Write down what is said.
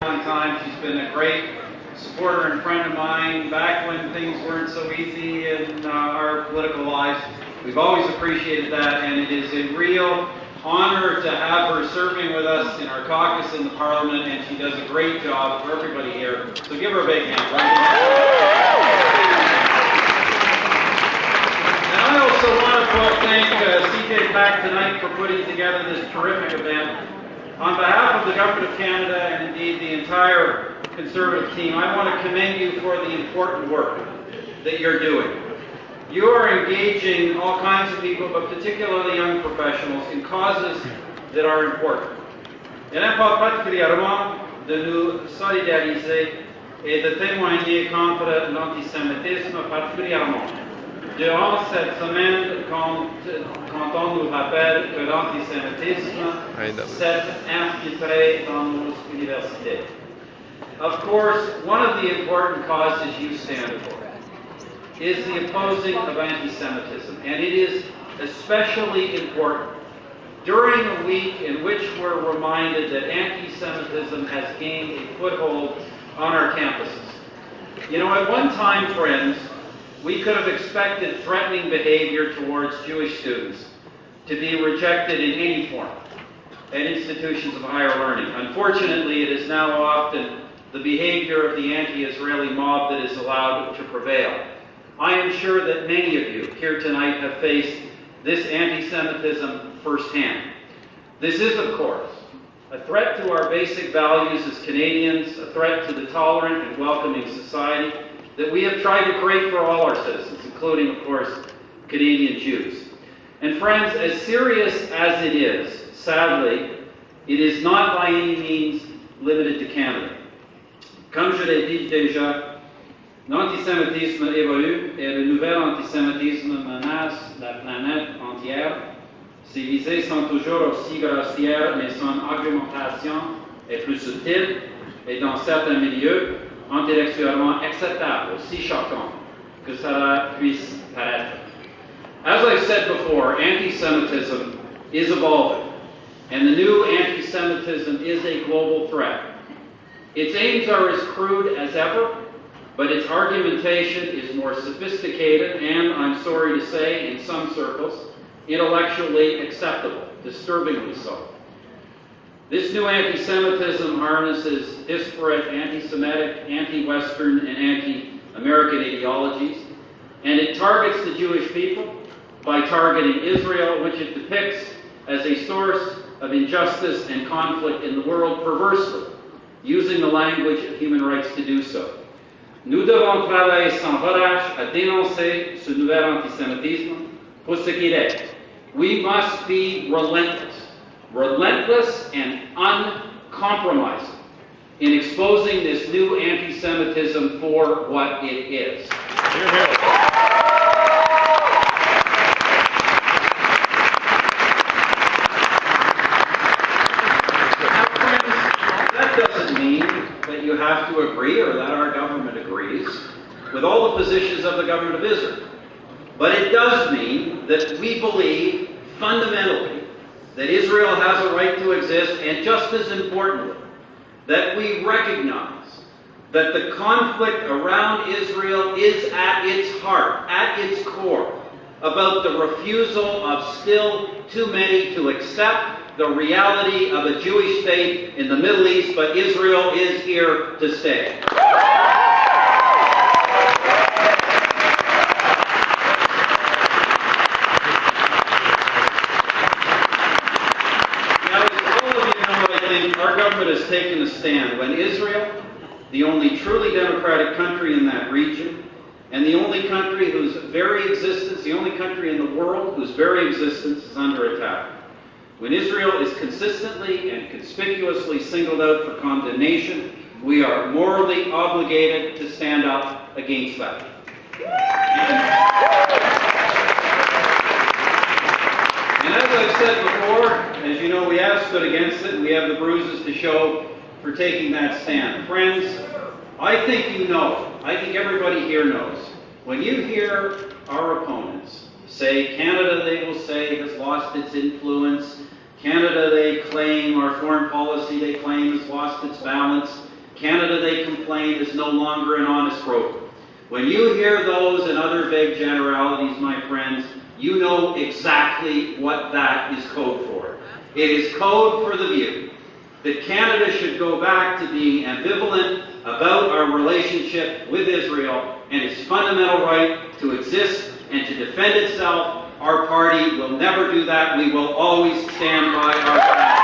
long time. She's been a great supporter and friend of mine back when things weren't so easy in our political lives. We've always appreciated that, and it is a real honor to have her serving with us in our caucus in the Parliament, and she does a great job for everybody here. So give her a big hand. And I also want to thank CJPAC tonight for putting together this terrific event. On behalf of the Government of Canada and indeed the entire Conservative team, I want to commend you for the important work that you're doing. You are engaging all kinds of people, but particularly young professionals, in causes that are important. Il importe particulièrement de nous solidariser et de témoigner contre l'antisémitisme, particulièrement durant cette semaine, quand on nous rappelle que l'antisémitisme s'est infiltré dans nos universités. Of course, one of the important causes you stand for is the opposing of anti-Semitism, and it is especially important during a week in which we're reminded that anti-Semitism has gained a foothold on our campuses. You know, at one time, friends, we could have expected threatening behavior towards Jewish students to be rejected in any form at institutions of higher learning. Unfortunately, it is now often the behavior of the anti-Israeli mob that is allowed to prevail. I am sure that many of you here tonight have faced this anti-Semitism firsthand. This is, of course, a threat to our basic values as Canadians, a threat to the tolerant and welcoming society that we have tried to create for all our citizens, including, of course, Canadian Jews. And friends, as serious as it is, sadly, it is not by any means limited to Canada. Comme je l'ai dit déjà, l'antisémitisme évolue et le nouvel antisémitisme menace la planète entière. Ses visées sont toujours aussi grossières, mais son argumentation est plus subtile et dans certains milieux, intellectuellement acceptable, aussi choquant que cela puisse paraître. As I've said before, anti-Semitism is evolving, and the new anti-Semitism is a global threat. Its aims are as crude as ever, but its argumentation is more sophisticated and, I'm sorry to say, in some circles, intellectually acceptable, disturbingly so. This new anti-Semitism harnesses disparate anti-Semitic, anti-Western, and anti-American ideologies, and it targets the Jewish people by targeting Israel, which it depicts as a source of injustice and conflict in the world, perversely, using the language of human rights to do so. Nous devons travailler sans relâche à dénoncer ce nouvel antisémitisme pour ce qu'il est. We must be relentless and uncompromising in exposing this new anti-Semitism for what it is. Hear, hear. Now, friends, that doesn't mean that you have to agree or that our government agrees with all the positions of the government of Israel. But it does mean that we believe fundamentally that Israel has a right to exist, and just as importantly, that we recognize that the conflict around Israel is at its heart, at its core, about the refusal of still too many to accept the reality of a Jewish state in the Middle East, but Israel is here to stay. Our government has taken a stand when Israel, the only truly democratic country in that region, and the only country whose very existence, the only country in the world whose very existence is under attack. When Israel is consistently and conspicuously singled out for condemnation, we are morally obligated to stand up against that. And as I've said before, as you know, we have stood against it, and we have the bruises to show for taking that stand. Friends, I think you know, I think everybody here knows, when you hear our opponents say Canada, they will say, has lost its influence, Canada, they claim, our foreign policy, they claim, has lost its balance, Canada, they complain, is no longer an honest broker. When you hear those and other vague generalities, my friends, you know exactly what that is code for. It is code for the view that Canada should go back to being ambivalent about our relationship with Israel and its fundamental right to exist and to defend itself. Our party will never do that. We will always stand by our friends.